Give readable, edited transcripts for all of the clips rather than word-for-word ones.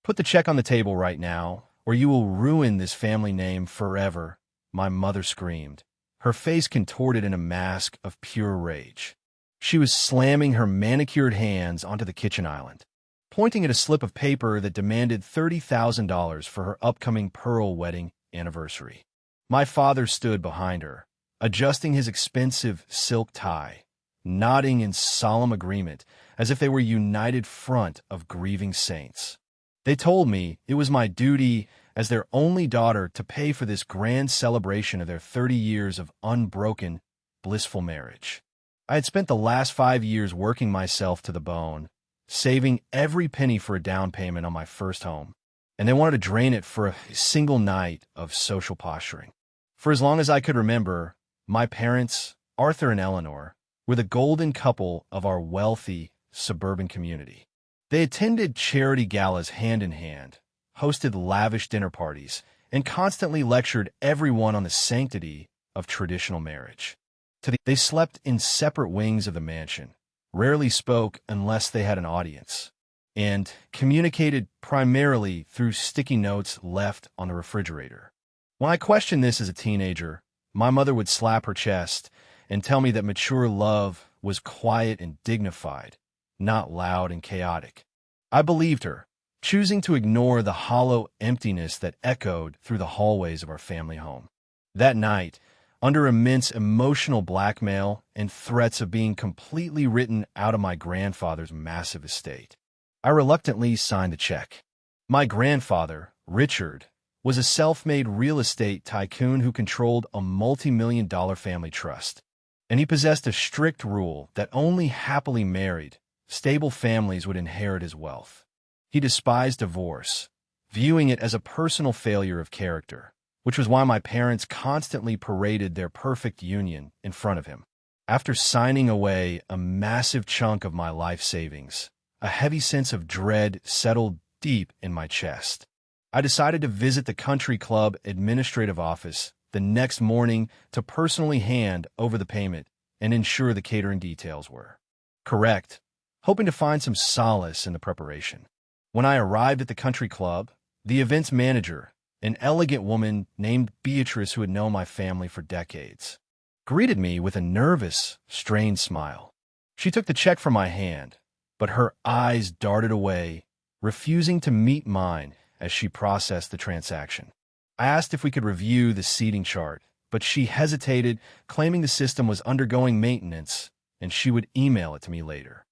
"Put the check on the table right now, or you will ruin this family name forever," my mother screamed, her face contorted in a mask of pure rage. She was slamming her manicured hands onto the kitchen island, pointing at a slip of paper that demanded $30,000 for her upcoming pearl wedding anniversary. My father stood behind her, adjusting his expensive silk tie, nodding in solemn agreement as if they were a united front of grieving saints. They told me it was my duty as their only daughter to pay for this grand celebration of their 30 years of unbroken, blissful marriage. I had spent the last 5 years working myself to the bone, saving every penny for a down payment on my first home, and they wanted to drain it for a single night of social posturing. For as long as I could remember, my parents, Arthur and Eleanor, were the golden couple of our wealthy suburban community. They attended charity galas hand in hand, hosted lavish dinner parties, and constantly lectured everyone on the sanctity of traditional marriage. They slept in separate wings of the mansion, rarely spoke unless they had an audience, and communicated primarily through sticky notes left on the refrigerator. When I questioned this as a teenager, my mother would slap her chest and tell me that mature love was quiet and dignified, not loud and chaotic. I believed her, choosing to ignore the hollow emptiness that echoed through the hallways of our family home. That night, under immense emotional blackmail and threats of being completely written out of my grandfather's massive estate, I reluctantly signed the check. My grandfather, Richard, was a self-made real estate tycoon who controlled a multi-million-dollar family trust, and he possessed a strict rule that only happily married, stable families would inherit his wealth. He despised divorce, viewing it as a personal failure of character, which was why my parents constantly paraded their perfect union in front of him. After signing away a massive chunk of my life savings, a heavy sense of dread settled deep in my chest. I decided to visit the country club administrative office the next morning to personally hand over the payment and ensure the catering details were correct, hoping to find some solace in the preparation. When I arrived at the country club, the events manager, an elegant woman named Beatrice who had known my family for decades, greeted me with a nervous, strained smile. She took the check from my hand, but her eyes darted away, refusing to meet mine as she processed the transaction. I asked if we could review the seating chart, but she hesitated, claiming the system was undergoing maintenance and she would email it to me later.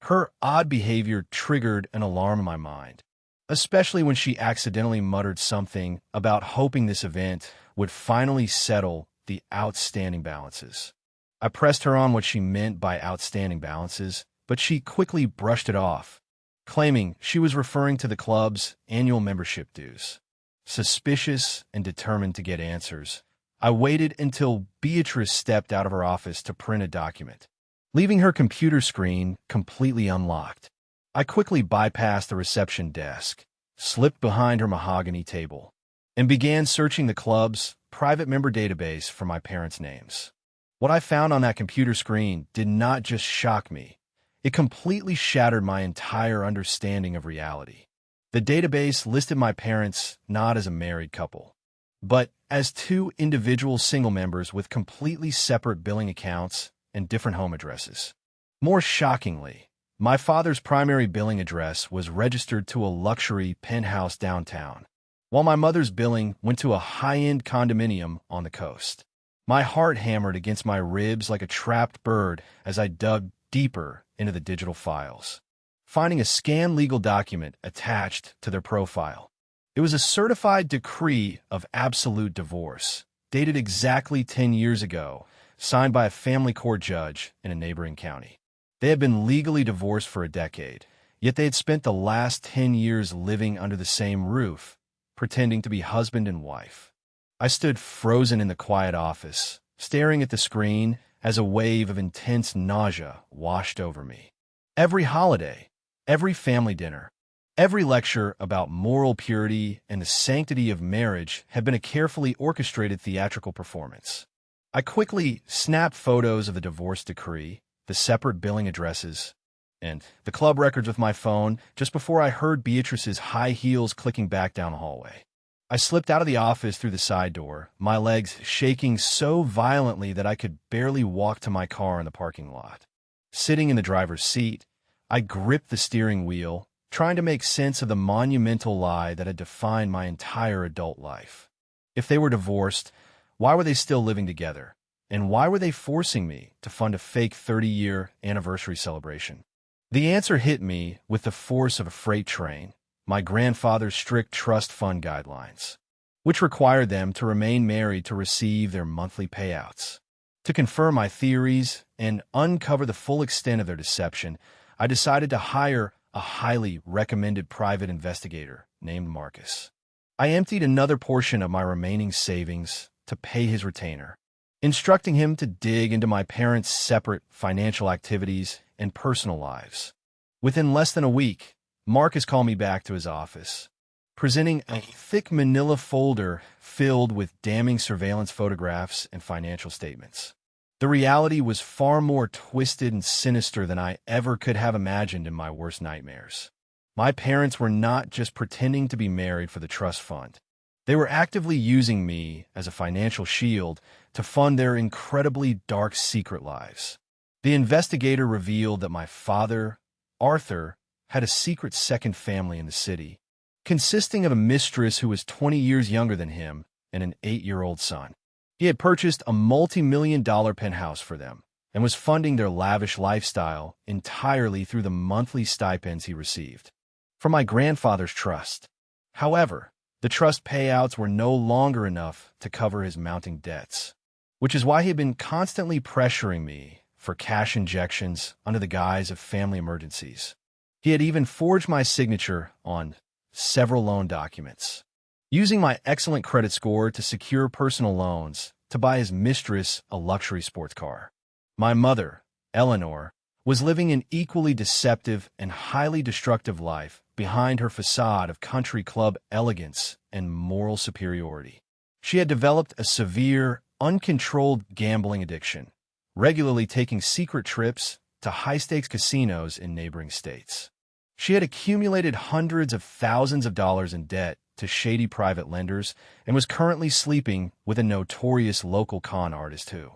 Her odd behavior triggered an alarm in my mind, especially when she accidentally muttered something about hoping this event would finally settle the outstanding balances. I pressed her on what she meant by outstanding balances, but she quickly brushed it off, claiming she was referring to the club's annual membership dues. Suspicious and determined to get answers, I waited until Beatrice stepped out of her office to print a document, leaving her computer screen completely unlocked. I quickly bypassed the reception desk, slipped behind her mahogany table, and began searching the club's private member database for my parents' names. What I found on that computer screen did not just shock me, it completely shattered my entire understanding of reality. The database listed my parents not as a married couple, but as two individual single members with completely separate billing accounts and different home addresses. More shockingly, my father's primary billing address was registered to a luxury penthouse downtown, while my mother's billing went to a high-end condominium on the coast. My heart hammered against my ribs like a trapped bird as I dug deeper into the digital files, finding a scanned legal document attached to their profile. It was a certified decree of absolute divorce, dated exactly 10 years ago, signed by a family court judge in a neighboring county. They had been legally divorced for a decade, yet they had spent the last 10 years living under the same roof, pretending to be husband and wife. I stood frozen in the quiet office, staring at the screen as a wave of intense nausea washed over me. Every holiday, every family dinner, every lecture about moral purity and the sanctity of marriage had been a carefully orchestrated theatrical performance. I quickly snapped photos of the divorce decree, the separate billing addresses, and the club records with my phone just before I heard Beatrice's high heels clicking back down the hallway. I slipped out of the office through the side door, my legs shaking so violently that I could barely walk to my car in the parking lot. Sitting in the driver's seat, I gripped the steering wheel, trying to make sense of the monumental lie that had defined my entire adult life. If they were divorced, why were they still living together? And why were they forcing me to fund a fake 30-year anniversary celebration? The answer hit me with the force of a freight train: my grandfather's strict trust fund guidelines, which required them to remain married to receive their monthly payouts. To confirm my theories and uncover the full extent of their deception, I decided to hire a highly recommended private investigator named Marcus. I emptied another portion of my remaining savings to pay his retainer, instructing him to dig into my parents' separate financial activities and personal lives. Within less than a week, Marcus called me back to his office, presenting a thick manila folder filled with damning surveillance photographs and financial statements. The reality was far more twisted and sinister than I ever could have imagined in my worst nightmares. My parents were not just pretending to be married for the trust fund. They were actively using me as a financial shield to fund their incredibly dark secret lives. The investigator revealed that my father, Arthur, had a secret second family in the city, consisting of a mistress who was 20 years younger than him and an 8-year-old son. He had purchased a multi-million-dollar penthouse for them and was funding their lavish lifestyle entirely through the monthly stipends he received from my grandfather's trust. However, the trust payouts were no longer enough to cover his mounting debts, which is why he had been constantly pressuring me for cash injections under the guise of family emergencies. He had even forged my signature on several loan documents, using my excellent credit score to secure personal loans to buy his mistress a luxury sports car. My mother, Eleanor, was living an equally deceptive and highly destructive life behind her facade of country club elegance and moral superiority. She had developed a severe, uncontrolled gambling addiction, regularly taking secret trips to high-stakes casinos in neighboring states. She had accumulated hundreds of thousands of dollars in debt to shady private lenders and was currently sleeping with a notorious local con artist who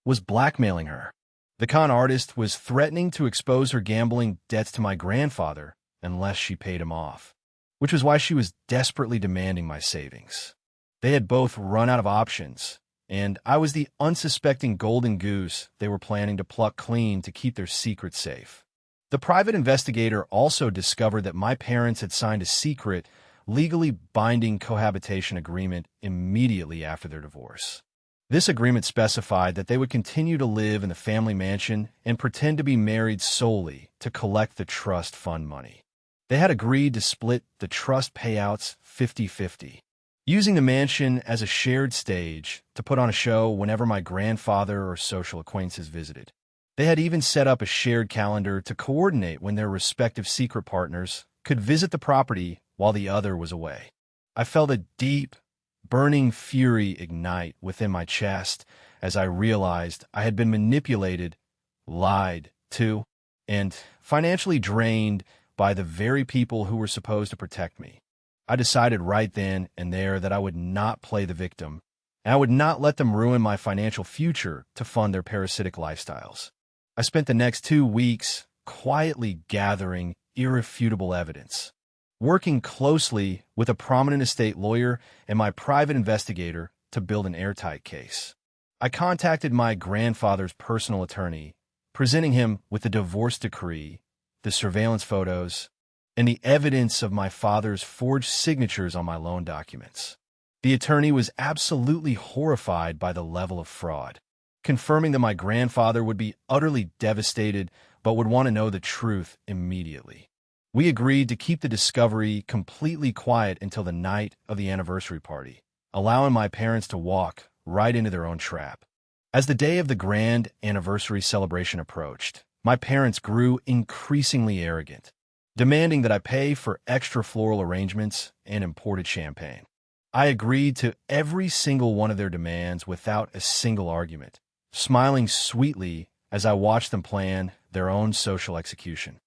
was blackmailing her. The con artist was threatening to expose her gambling debts to my grandfather unless she paid him off, which was why she was desperately demanding my savings. They had both run out of options, and I was the unsuspecting golden goose they were planning to pluck clean to keep their secret safe. The private investigator also discovered that my parents had signed a secret, legally binding cohabitation agreement immediately after their divorce. This agreement specified that they would continue to live in the family mansion and pretend to be married solely to collect the trust fund money. They had agreed to split the trust payouts 50-50, using the mansion as a shared stage to put on a show whenever my grandfather or social acquaintances visited. They had even set up a shared calendar to coordinate when their respective secret partners could visit the property while the other was away. I felt a deep, burning fury ignite within my chest as I realized I had been manipulated, lied to, and financially drained by the very people who were supposed to protect me. I decided right then and there that I would not play the victim, and I would not let them ruin my financial future to fund their parasitic lifestyles. I spent the next 2 weeks quietly gathering irrefutable evidence, working closely with a prominent estate lawyer and my private investigator to build an airtight case. I contacted my grandfather's personal attorney, presenting him with the divorce decree, the surveillance photos, and the evidence of my father's forged signatures on my loan documents. The attorney was absolutely horrified by the level of fraud, confirming that my grandfather would be utterly devastated but would want to know the truth immediately. We agreed to keep the discovery completely quiet until the night of the anniversary party, allowing my parents to walk right into their own trap. As the day of the grand anniversary celebration approached, my parents grew increasingly arrogant, demanding that I pay for extra floral arrangements and imported champagne. I agreed to every single one of their demands without a single argument, smiling sweetly as I watched them plan their own social execution.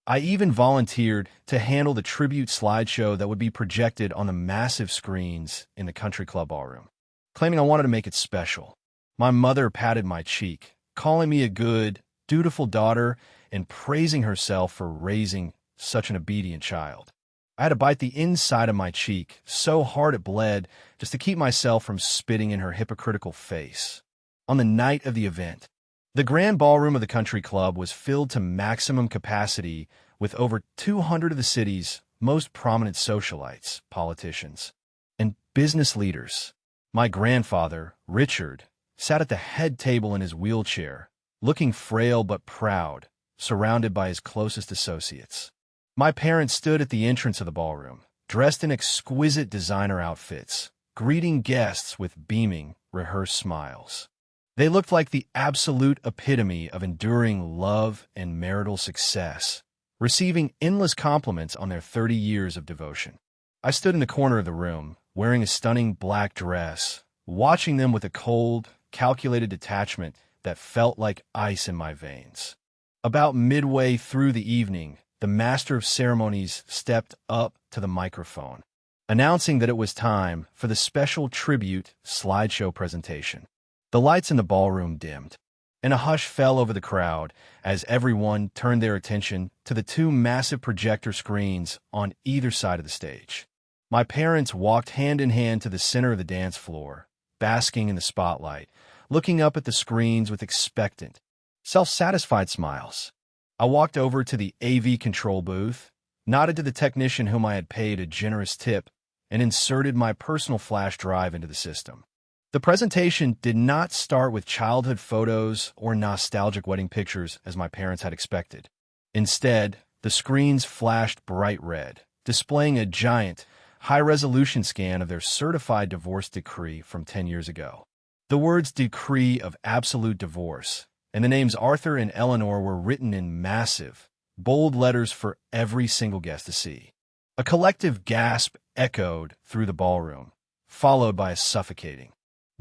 I even volunteered to handle the tribute slideshow that would be projected on the massive screens in the country club ballroom, claiming I wanted to make it special. My mother patted my cheek, calling me a good, dutiful daughter and praising herself for raising such an obedient child. I had to bite the inside of my cheek so hard it bled just to keep myself from spitting in her hypocritical face. On the night of the event, the grand ballroom of the country club was filled to maximum capacity with over 200 of the city's most prominent socialites, politicians, and business leaders. My grandfather, Richard, sat at the head table in his wheelchair, looking frail but proud, surrounded by his closest associates. My parents stood at the entrance of the ballroom, dressed in exquisite designer outfits, greeting guests with beaming, rehearsed smiles. They looked like the absolute epitome of enduring love and marital success, receiving endless compliments on their 30 years of devotion. I stood in the corner of the room, wearing a stunning black dress, watching them with a cold, calculated detachment that felt like ice in my veins. About midway through the evening, the master of ceremonies stepped up to the microphone, announcing that it was time for the special tribute slideshow presentation. The lights in the ballroom dimmed, and a hush fell over the crowd as everyone turned their attention to the two massive projector screens on either side of the stage. My parents walked hand in hand to the center of the dance floor, basking in the spotlight, looking up at the screens with expectant, self-satisfied smiles. I walked over to the AV control booth, nodded to the technician whom I had paid a generous tip, and inserted my personal flash drive into the system. The presentation did not start with childhood photos or nostalgic wedding pictures as my parents had expected. Instead, the screens flashed bright red, displaying a giant, high-resolution scan of their certified divorce decree from 10 years ago. The words "decree of absolute divorce" and the names Arthur and Eleanor were written in massive, bold letters for every single guest to see. A collective gasp echoed through the ballroom, followed by a suffocating,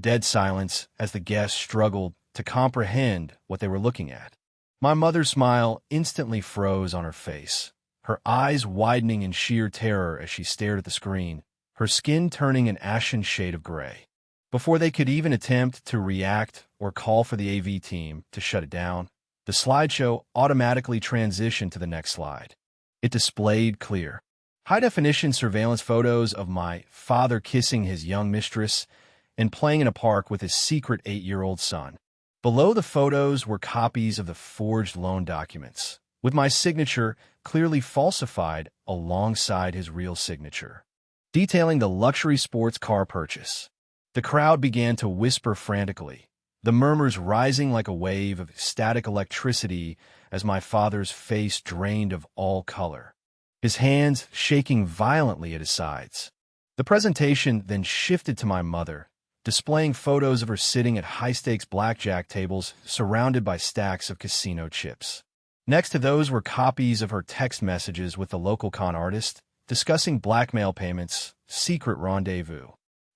dead silence as the guests struggled to comprehend what they were looking at. My mother's smile instantly froze on her face, her eyes widening in sheer terror as she stared at the screen, her skin turning an ashen shade of gray. Before they could even attempt to react or call for the AV team to shut it down, the slideshow automatically transitioned to the next slide. It displayed clear, high-definition surveillance photos of my father kissing his young mistress and playing in a park with his secret 8-year-old son. Below the photos were copies of the forged loan documents, with my signature clearly falsified alongside his real signature, detailing the luxury sports car purchase. The crowd began to whisper frantically, the murmurs rising like a wave of static electricity as my father's face drained of all color, his hands shaking violently at his sides. The presentation then shifted to my mother, displaying photos of her sitting at high-stakes blackjack tables surrounded by stacks of casino chips. Next to those were copies of her text messages with the local con artist, discussing blackmail payments, secret rendezvous,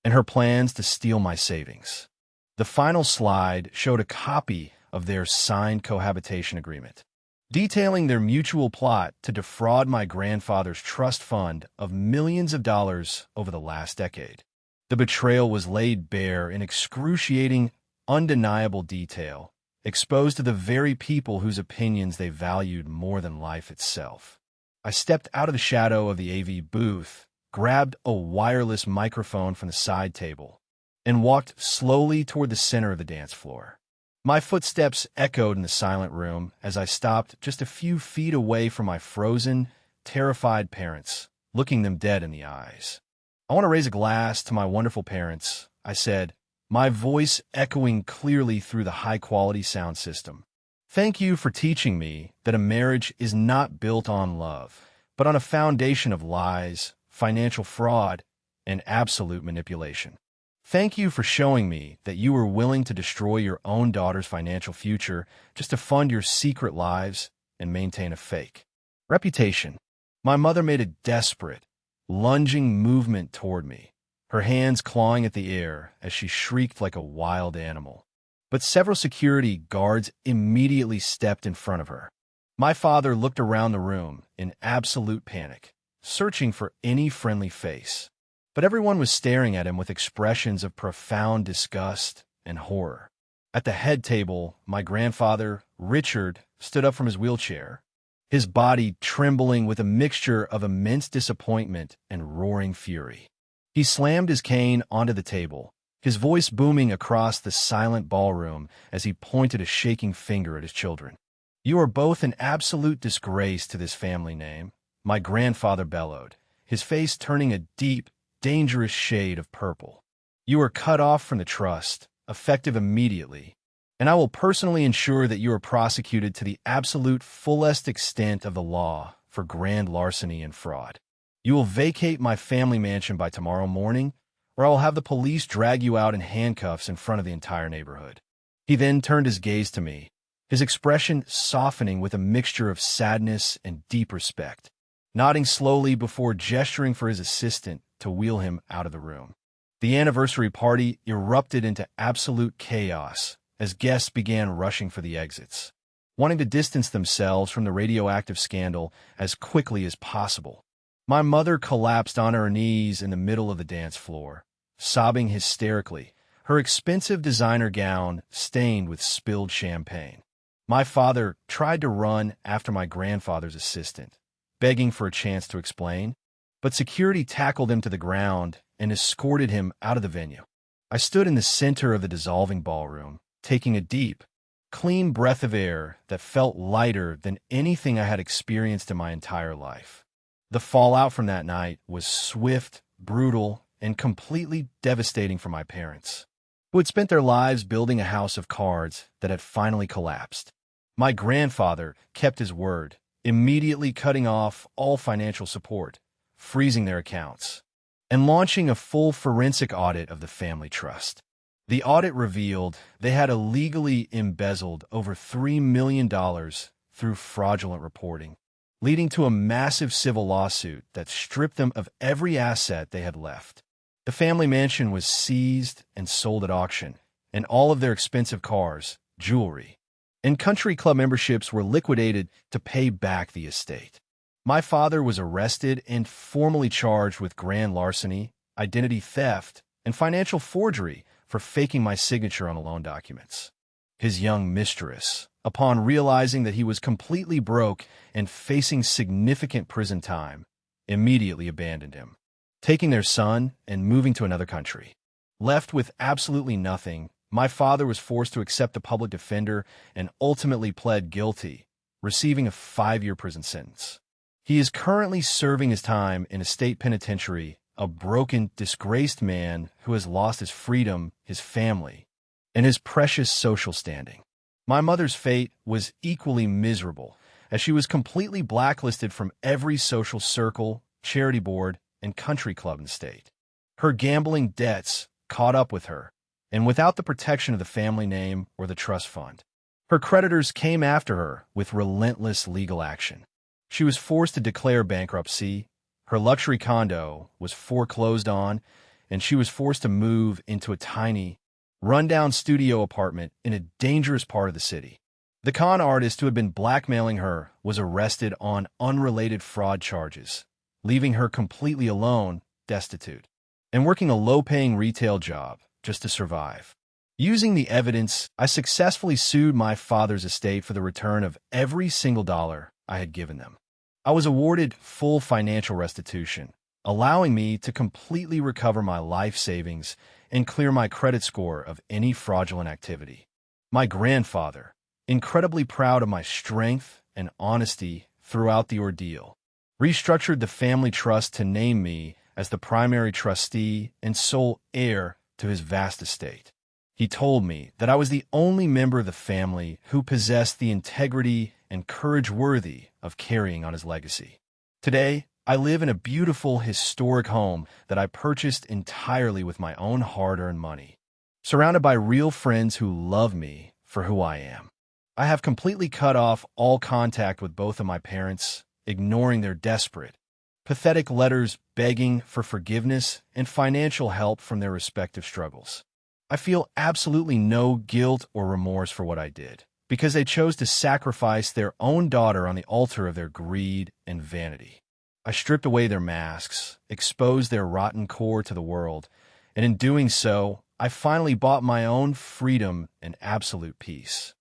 and her plans to steal my savings. The final slide showed a copy of their signed cohabitation agreement, detailing their mutual plot to defraud my grandfather's trust fund of millions of dollars over the last decade. The betrayal was laid bare in excruciating, undeniable detail, exposed to the very people whose opinions they valued more than life itself. I stepped out of the shadow of the AV booth, grabbed a wireless microphone from the side table, and walked slowly toward the center of the dance floor. My footsteps echoed in the silent room as I stopped just a few feet away from my frozen, terrified parents, looking them dead in the eyes. "I want to raise a glass to my wonderful parents," I said, my voice echoing clearly through the high-quality sound system. "Thank you for teaching me that a marriage is not built on love, but on a foundation of lies, financial fraud, and absolute manipulation. Thank you for showing me that you were willing to destroy your own daughter's financial future just to fund your secret lives and maintain a fake reputation." My mother made a desperate, lunging movement toward me, her hands clawing at the air as she shrieked like a wild animal. But several security guards immediately stepped in front of her. My father looked around the room in absolute panic, searching for any friendly face. But everyone was staring at him with expressions of profound disgust and horror. At the head table, my grandfather, Richard, stood up from his wheelchair, his body trembling with a mixture of immense disappointment and roaring fury. He slammed his cane onto the table, his voice booming across the silent ballroom as he pointed a shaking finger at his children. "You are both an absolute disgrace to this family name," my grandfather bellowed, his face turning a deep, dangerous shade of purple. "You are cut off from the trust, effective immediately, and I will personally ensure that you are prosecuted to the absolute fullest extent of the law for grand larceny and fraud. You will vacate my family mansion by tomorrow morning, or I will have the police drag you out in handcuffs in front of the entire neighborhood." He then turned his gaze to me, his expression softening with a mixture of sadness and deep respect, nodding slowly before gesturing for his assistant to wheel him out of the room. The anniversary party erupted into absolute chaos as guests began rushing for the exits, wanting to distance themselves from the radioactive scandal as quickly as possible. My mother collapsed on her knees in the middle of the dance floor, sobbing hysterically, her expensive designer gown stained with spilled champagne. My father tried to run after my grandfather's assistant, begging for a chance to explain, but security tackled him to the ground and escorted him out of the venue. I stood in the center of the dissolving ballroom, taking a deep, clean breath of air that felt lighter than anything I had experienced in my entire life. The fallout from that night was swift, brutal, and completely devastating for my parents, who had spent their lives building a house of cards that had finally collapsed. My grandfather kept his word, immediately cutting off all financial support, freezing their accounts, and launching a full forensic audit of the family trust. The audit revealed they had illegally embezzled over $3 million through fraudulent reporting, leading to a massive civil lawsuit that stripped them of every asset they had left. The family mansion was seized and sold at auction, and all of their expensive cars, jewelry, and country club memberships were liquidated to pay back the estate. My father was arrested and formally charged with grand larceny, identity theft, and financial forgery for faking my signature on the loan documents. His young mistress, upon realizing that he was completely broke and facing significant prison time, immediately abandoned him, taking their son and moving to another country. Left with absolutely nothing, my father was forced to accept a public defender and ultimately pled guilty, receiving a 5-year prison sentence. He is currently serving his time in a state penitentiary, a broken, disgraced man who has lost his freedom, his family, and his precious social standing. My mother's fate was equally miserable, as she was completely blacklisted from every social circle, charity board, and country club in the state. Her gambling debts caught up with her, and without the protection of the family name or the trust fund, her creditors came after her with relentless legal action. She was forced to declare bankruptcy, her luxury condo was foreclosed on, and she was forced to move into a tiny, rundown studio apartment in a dangerous part of the city. The con artist who had been blackmailing her was arrested on unrelated fraud charges, leaving her completely alone, destitute, and working a low-paying retail job just to survive. Using the evidence, I successfully sued my father's estate for the return of every single dollar I had given them. I was awarded full financial restitution, allowing me to completely recover my life savings and clear my credit score of any fraudulent activity. My grandfather, incredibly proud of my strength and honesty throughout the ordeal, restructured the family trust to name me as the primary trustee and sole heir to his vast estate. He told me that I was the only member of the family who possessed the integrity and courage worthy of carrying on his legacy. Today, I live in a beautiful, historic home that I purchased entirely with my own hard-earned money, surrounded by real friends who love me for who I am. I have completely cut off all contact with both of my parents, ignoring their desperate, pathetic letters begging for forgiveness and financial help from their respective struggles. I feel absolutely no guilt or remorse for what I did, because they chose to sacrifice their own daughter on the altar of their greed and vanity. I stripped away their masks, exposed their rotten core to the world, and in doing so, I finally bought my own freedom and absolute peace.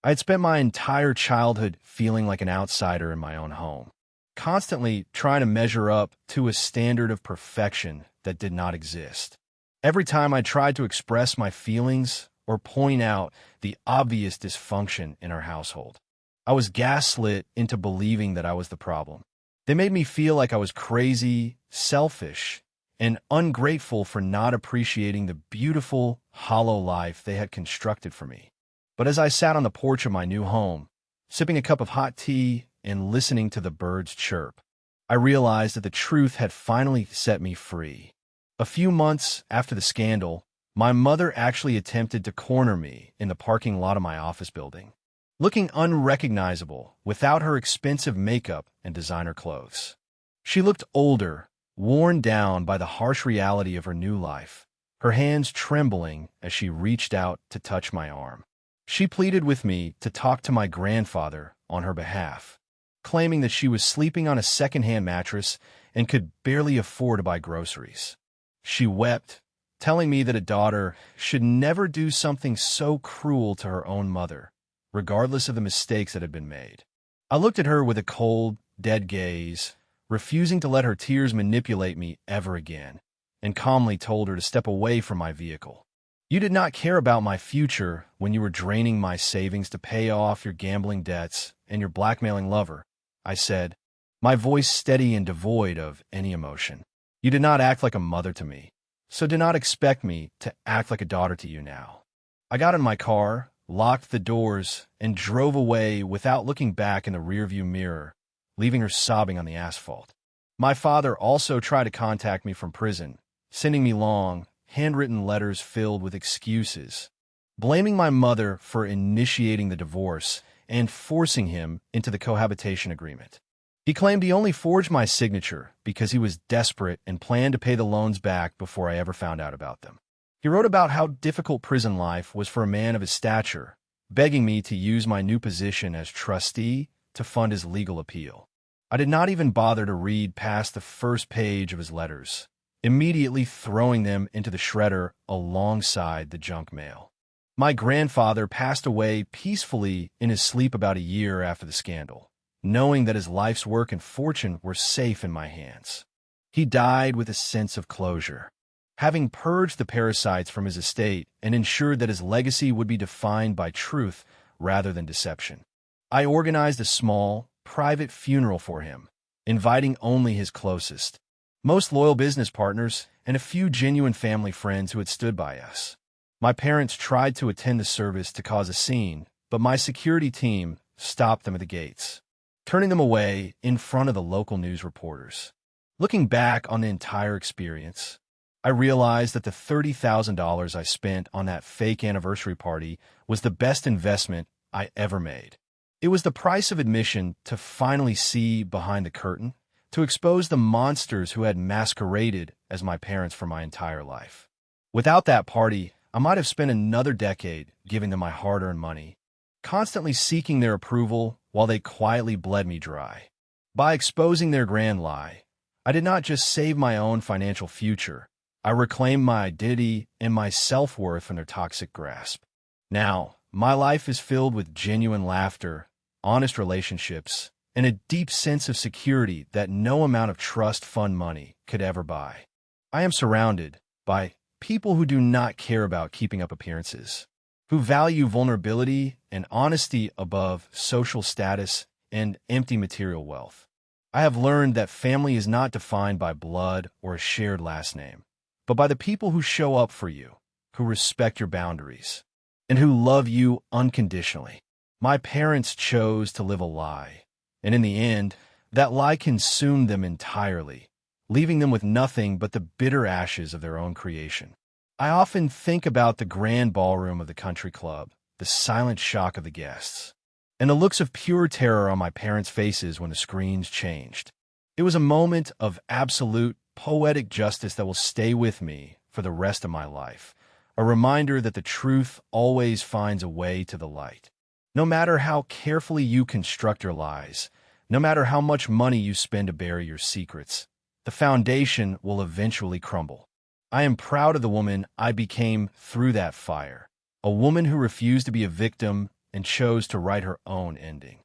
I had spent my entire childhood feeling like an outsider in my own home, constantly trying to measure up to a standard of perfection that did not exist. Every time I tried to express my feelings or point out the obvious dysfunction in our household, I was gaslit into believing that I was the problem. They made me feel like I was crazy, selfish, and ungrateful for not appreciating the beautiful, hollow life they had constructed for me. But as I sat on the porch of my new home, sipping a cup of hot tea and listening to the birds chirp, I realized that the truth had finally set me free. A few months after the scandal, my mother actually attempted to corner me in the parking lot of my office building, looking unrecognizable without her expensive makeup and designer clothes. She looked older, worn down by the harsh reality of her new life, her hands trembling as she reached out to touch my arm. She pleaded with me to talk to my grandfather on her behalf, claiming that she was sleeping on a secondhand mattress and could barely afford to buy groceries. She wept, telling me that a daughter should never do something so cruel to her own mother, regardless of the mistakes that had been made. I looked at her with a cold, dead gaze, refusing to let her tears manipulate me ever again, and calmly told her to step away from my vehicle. "You did not care about my future when you were draining my savings to pay off your gambling debts and your blackmailing lover," I said, my voice steady and devoid of any emotion. "You did not act like a mother to me, so do not expect me to act like a daughter to you now." I got in my car, locked the doors, and drove away without looking back in the rearview mirror, leaving her sobbing on the asphalt. My father also tried to contact me from prison, sending me long, handwritten letters filled with excuses, blaming my mother for initiating the divorce and forcing him into the cohabitation agreement. He claimed he only forged my signature because he was desperate and planned to pay the loans back before I ever found out about them. He wrote about how difficult prison life was for a man of his stature, begging me to use my new position as trustee to fund his legal appeal. I did not even bother to read past the first page of his letters, immediately throwing them into the shredder alongside the junk mail. My grandfather passed away peacefully in his sleep about a year after the scandal, knowing that his life's work and fortune were safe in my hands. He died with a sense of closure, having purged the parasites from his estate and ensured that his legacy would be defined by truth rather than deception. I organized a small, private funeral for him, inviting only his closest, most loyal business partners, and a few genuine family friends who had stood by us. My parents tried to attend the service to cause a scene, but my security team stopped them at the gates, turning them away in front of the local news reporters. Looking back on the entire experience, I realized that the $30,000 I spent on that fake anniversary party was the best investment I ever made. It was the price of admission to finally see behind the curtain, to expose the monsters who had masqueraded as my parents for my entire life. Without that party, I might have spent another decade giving them my hard-earned money, constantly seeking their approval while they quietly bled me dry. By exposing their grand lie, I did not just save my own financial future, I reclaimed my identity and my self-worth from their toxic grasp. Now, my life is filled with genuine laughter, honest relationships, and a deep sense of security that no amount of trust fund money could ever buy. I am surrounded by people who do not care about keeping up appearances, who value vulnerability and honesty above social status and empty material wealth. I have learned that family is not defined by blood or a shared last name, but by the people who show up for you, who respect your boundaries, and who love you unconditionally. My parents chose to live a lie, and in the end, that lie consumed them entirely, leaving them with nothing but the bitter ashes of their own creation. I often think about the grand ballroom of the country club, the silent shock of the guests, and the looks of pure terror on my parents' faces when the screens changed. It was a moment of absolute, poetic justice that will stay with me for the rest of my life, a reminder that the truth always finds a way to the light. No matter how carefully you construct your lies, no matter how much money you spend to bury your secrets, the foundation will eventually crumble. I am proud of the woman I became through that fire, a woman who refused to be a victim and chose to write her own ending.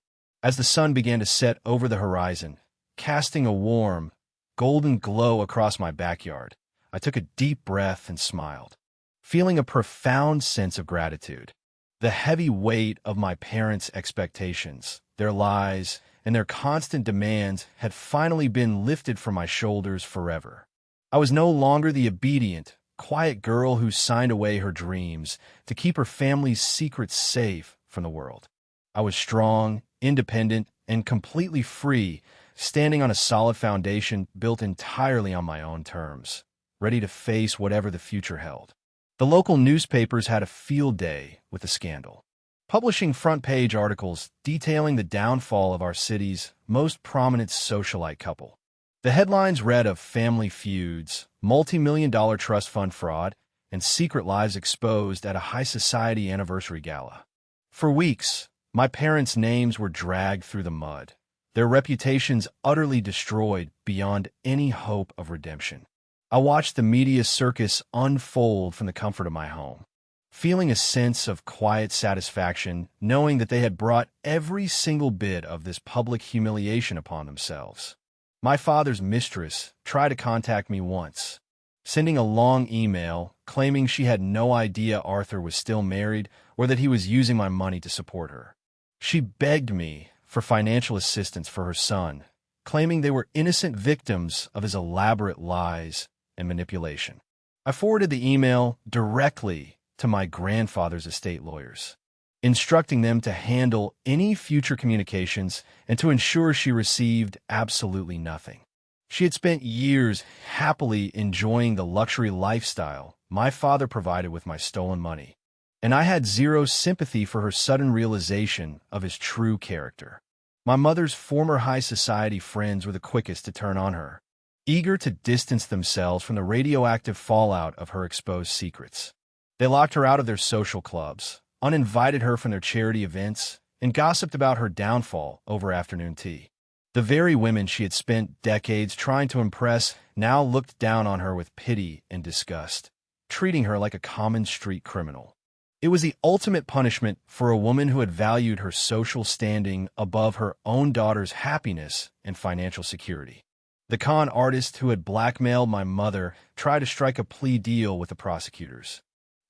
As the sun began to set over the horizon, casting a warm, golden glow across my backyard, I took a deep breath and smiled, feeling a profound sense of gratitude. The heavy weight of my parents' expectations, their lies, and their constant demands had finally been lifted from my shoulders forever. I was no longer the obedient, quiet girl who signed away her dreams to keep her family's secrets safe from the world. I was strong, independent, and completely free, standing on a solid foundation built entirely on my own terms, ready to face whatever the future held. The local newspapers had a field day with the scandal, publishing front-page articles detailing the downfall of our city's most prominent socialite couple. The headlines read of family feuds, multi-million-dollar trust fund fraud, and secret lives exposed at a high-society anniversary gala. For weeks, my parents' names were dragged through the mud, their reputations utterly destroyed beyond any hope of redemption. I watched the media circus unfold from the comfort of my home, feeling a sense of quiet satisfaction knowing that they had brought every single bit of this public humiliation upon themselves. My father's mistress tried to contact me once, sending a long email claiming she had no idea Arthur was still married or that he was using my money to support her. She begged me for financial assistance for her son, claiming they were innocent victims of his elaborate lies and manipulation. I forwarded the email directly to my grandfather's estate lawyers, instructing them to handle any future communications and to ensure she received absolutely nothing. She had spent years happily enjoying the luxury lifestyle my father provided with my stolen money, and I had zero sympathy for her sudden realization of his true character. My mother's former high society friends were the quickest to turn on her, eager to distance themselves from the radioactive fallout of her exposed secrets. They locked her out of their social clubs, uninvited her from their charity events, and gossiped about her downfall over afternoon tea. The very women she had spent decades trying to impress now looked down on her with pity and disgust, treating her like a common street criminal. It was the ultimate punishment for a woman who had valued her social standing above her own daughter's happiness and financial security. The con artist who had blackmailed my mother tried to strike a plea deal with the prosecutors,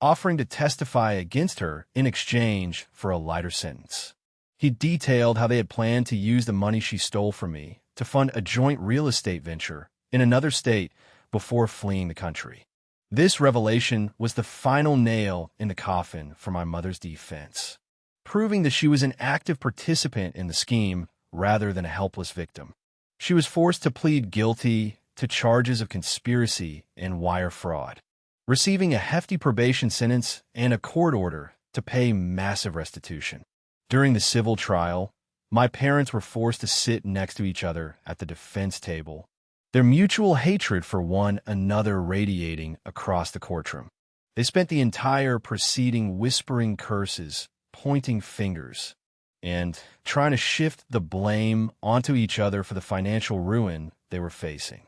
offering to testify against her in exchange for a lighter sentence. He detailed how they had planned to use the money she stole from me to fund a joint real estate venture in another state before fleeing the country. This revelation was the final nail in the coffin for my mother's defense, proving that she was an active participant in the scheme rather than a helpless victim. She was forced to plead guilty to charges of conspiracy and wire fraud, receiving a hefty probation sentence and a court order to pay massive restitution. During the civil trial, my parents were forced to sit next to each other at the defense table, their mutual hatred for one another radiating across the courtroom. They spent the entire proceeding whispering curses, pointing fingers, and trying to shift the blame onto each other for the financial ruin they were facing.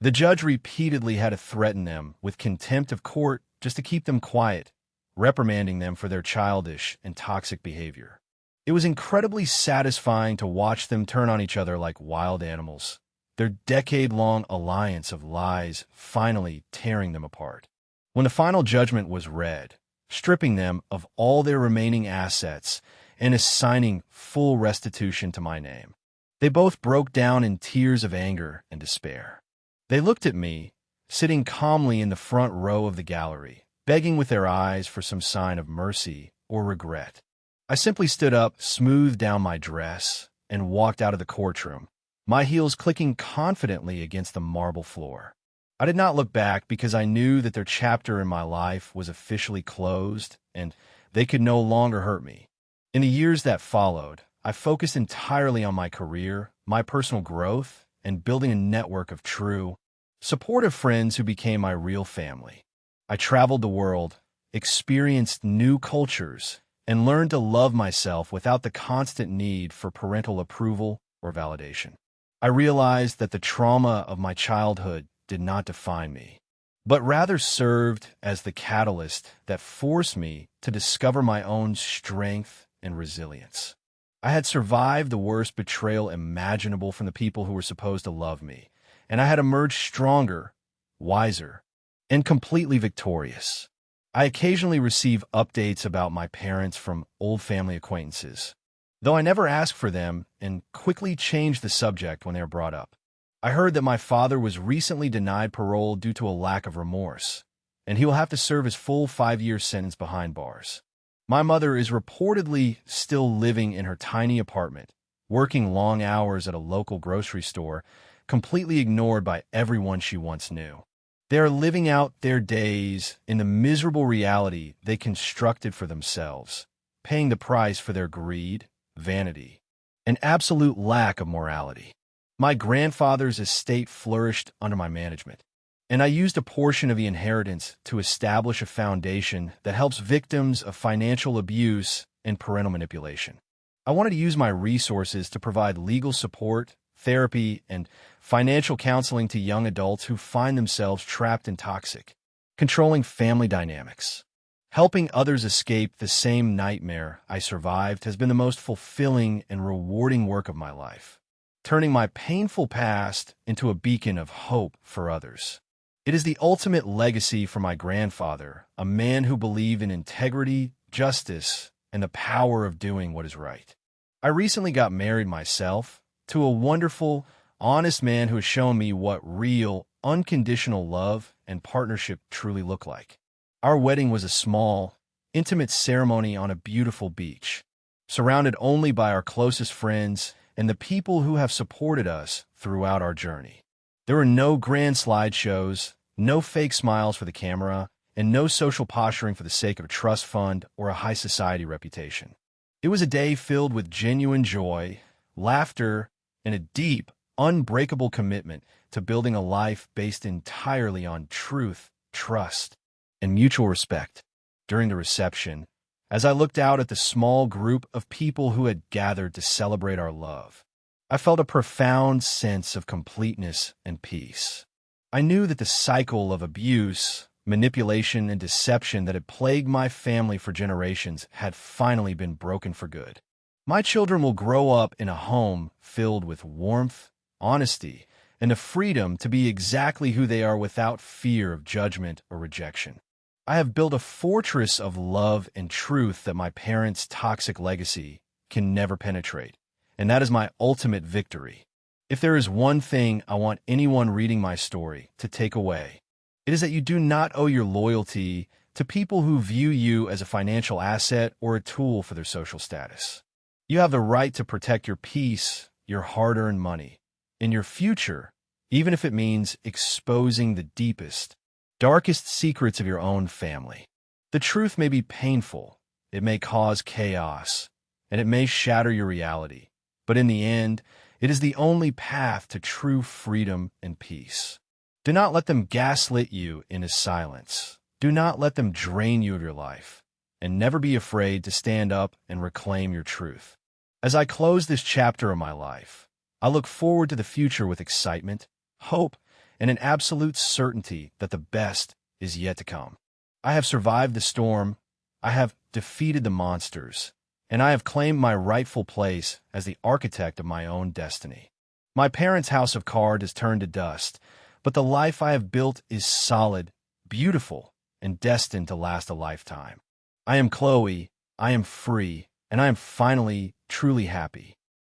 The judge repeatedly had to threaten them with contempt of court just to keep them quiet, reprimanding them for their childish and toxic behavior. It was incredibly satisfying to watch them turn on each other like wild animals, their decade-long alliance of lies finally tearing them apart. When the final judgment was read, stripping them of all their remaining assets and assigning full restitution to my name, they both broke down in tears of anger and despair. They looked at me, sitting calmly in the front row of the gallery, begging with their eyes for some sign of mercy or regret. I simply stood up, smoothed down my dress, and walked out of the courtroom, my heels clicking confidently against the marble floor. I did not look back because I knew that their chapter in my life was officially closed and they could no longer hurt me. In the years that followed, I focused entirely on my career, my personal growth, and building a network of true, supportive friends who became my real family. I traveled the world, experienced new cultures, and learned to love myself without the constant need for parental approval or validation. I realized that the trauma of my childhood did not define me, but rather served as the catalyst that forced me to discover my own strength and resilience. I had survived the worst betrayal imaginable from the people who were supposed to love me, and I had emerged stronger, wiser, and completely victorious. I occasionally receive updates about my parents from old family acquaintances, though I never ask for them and quickly change the subject when they are brought up. I heard that my father was recently denied parole due to a lack of remorse, and he will have to serve his full 5-year sentence behind bars. My mother is reportedly still living in her tiny apartment, working long hours at a local grocery store, completely ignored by everyone she once knew. They are living out their days in the miserable reality they constructed for themselves, paying the price for their greed, vanity, and absolute lack of morality. My grandfather's estate flourished under my management, and I used a portion of the inheritance to establish a foundation that helps victims of financial abuse and parental manipulation. I wanted to use my resources to provide legal support, therapy, and financial counseling to young adults who find themselves trapped in toxic, controlling family dynamics. Helping others escape the same nightmare I survived has been the most fulfilling and rewarding work of my life, turning my painful past into a beacon of hope for others. It is the ultimate legacy for my grandfather, a man who believed in integrity, justice, and the power of doing what is right. I recently got married myself to a wonderful, honest man who has shown me what real, unconditional love and partnership truly look like. Our wedding was a small, intimate ceremony on a beautiful beach, surrounded only by our closest friends and the people who have supported us throughout our journey. There were no grand slideshows, no fake smiles for the camera, and no social posturing for the sake of a trust fund or a high society reputation. It was a day filled with genuine joy, laughter, and a deep, unbreakable commitment to building a life based entirely on truth, trust, and mutual respect. During the reception, as I looked out at the small group of people who had gathered to celebrate our love, I felt a profound sense of completeness and peace. I knew that the cycle of abuse, manipulation, and deception that had plagued my family for generations had finally been broken for good. My children will grow up in a home filled with warmth, honesty, and the freedom to be exactly who they are without fear of judgment or rejection. I have built a fortress of love and truth that my parents' toxic legacy can never penetrate, and that is my ultimate victory. If there is one thing I want anyone reading my story to take away, it is that you do not owe your loyalty to people who view you as a financial asset or a tool for their social status. You have the right to protect your peace, your hard-earned money, and your future, even if it means exposing the deepest, darkest secrets of your own family. The truth may be painful, it may cause chaos, and it may shatter your reality, but in the end, it is the only path to true freedom and peace. Do not let them gaslit you into silence. Do not let them drain you of your life, and never be afraid to stand up and reclaim your truth. As I close this chapter of my life, I look forward to the future with excitement, hope, and an absolute certainty that the best is yet to come. I have survived the storm, I have defeated the monsters, and I have claimed my rightful place as the architect of my own destiny. My parents' house of cards has turned to dust, but the life I have built is solid, beautiful, and destined to last a lifetime. I am Qley, I am free, and I am finally truly happy.